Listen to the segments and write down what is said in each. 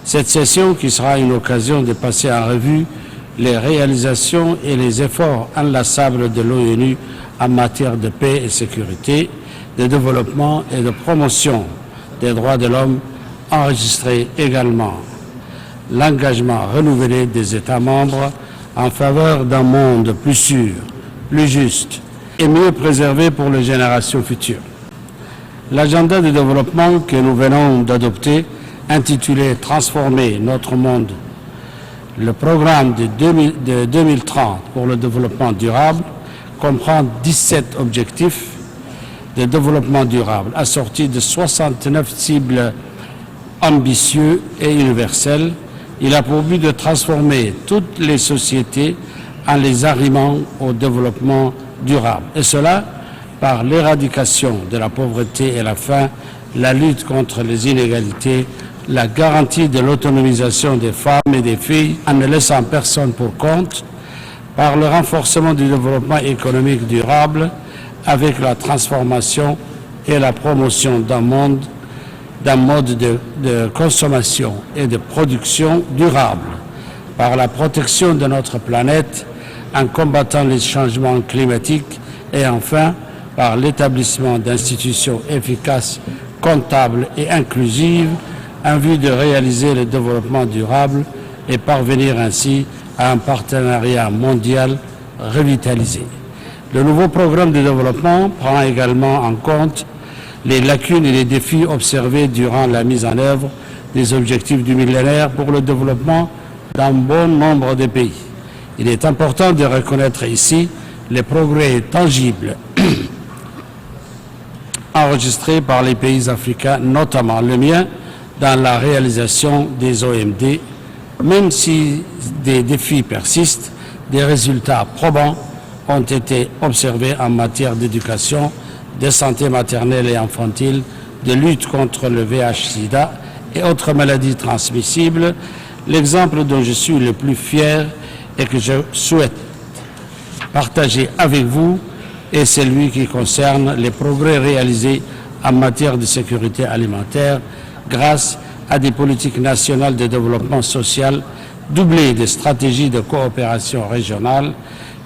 Cette session, qui sera une occasion de passer en revue les réalisations et les efforts inlassables de l'ONU en matière de paix et sécurité, de développement et de promotion des droits de l'homme, enregistrer également l'engagement renouvelé des États membres en faveur d'un monde plus sûr, plus juste et mieux préservé pour les générations futures. L'agenda de développement que nous venons d'adopter, intitulé « Transformer notre monde », le programme de 2030 pour le développement durable, comprend 17 objectifs de développement durable, assortis de 69 cibles ambitieux et universelles. Il a pour but de transformer toutes les sociétés en les arrimant au développement durable. Et cela par l'éradication de la pauvreté et la faim, la lutte contre les inégalités, la garantie de l'autonomisation des femmes et des filles en ne laissant personne pour compte, par le renforcement du développement économique durable avec la transformation et la promotion d'un mode de consommation et de production durable, par la protection de notre planète en combattant les changements climatiques et enfin par l'établissement d'institutions efficaces, comptables et inclusives en vue de réaliser le développement durable et parvenir ainsi à un partenariat mondial revitalisé. Le nouveau programme de développement prend également en compte les lacunes et les défis observés durant la mise en œuvre des objectifs du millénaire pour le développement dans bon nombre de pays. Il est important de reconnaître ici les progrès tangibles enregistrés par les pays africains, notamment le mien, dans la réalisation des OMD. Même si des défis persistent, des résultats probants ont été observés en matière d'éducation, de santé maternelle et infantile, de lutte contre le VIH/SIDA et autres maladies transmissibles. L'exemple dont je suis le plus fier et que je souhaite partager avec vous est celui qui concerne les progrès réalisés en matière de sécurité alimentaire grâce à des politiques nationales de développement social doublées de stratégies de coopération régionale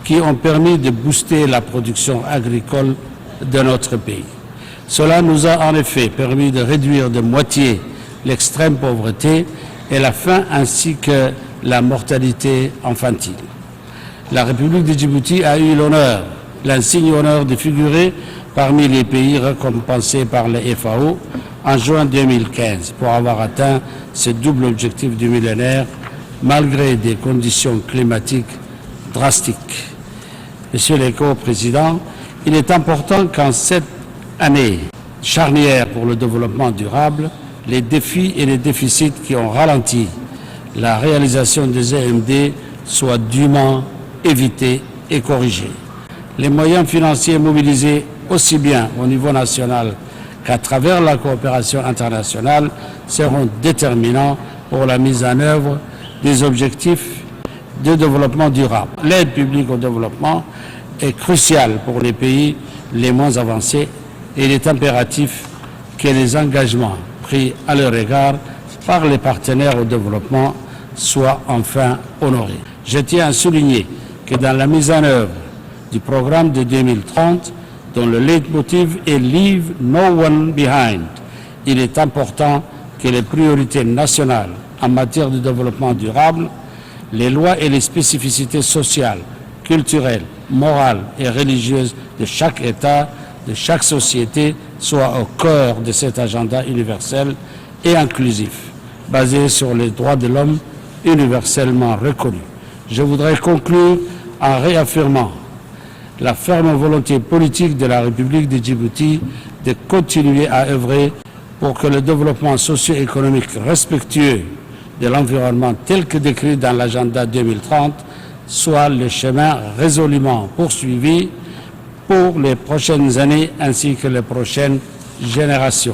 qui ont permis de booster la production agricole de notre pays. Cela nous a en effet permis de réduire de moitié l'extrême pauvreté et la faim ainsi que la mortalité infantile. La République de Djibouti a eu l'insigne honneur de figurer parmi les pays récompensés par le FAO en juin 2015 pour avoir atteint ce double objectif du millénaire malgré des conditions climatiques drastiques. Monsieur le co-président, il est important qu'en cette année charnière pour le développement durable, les défis et les déficits qui ont ralenti la réalisation des EMD soient dûment évités et corrigés. Les moyens financiers mobilisés aussi bien au niveau national qu'à travers la coopération internationale seront déterminants pour la mise en œuvre des objectifs de développement durable. L'aide publique au développement est cruciale pour les pays les moins avancés et il est impératif que les engagements pris à leur égard par les partenaires au développement soient enfin honorés. Je tiens à souligner que dans la mise en œuvre du programme de 2030, dont le leitmotiv est « Leave no one behind », il est important que les priorités nationales en matière de développement durable, les lois et les spécificités sociales, culturelles, morales et religieuses de chaque État, de chaque société, soient au cœur de cet agenda universel et inclusif, basé sur les droits de l'homme universellement reconnus. Je voudrais conclure en réaffirmant la ferme volonté politique de la République de Djibouti de continuer à œuvrer pour que le développement socio-économique respectueux de l'environnement tel que décrit dans l'agenda 2030 soit le chemin résolument poursuivi pour les prochaines années ainsi que les prochaines générations.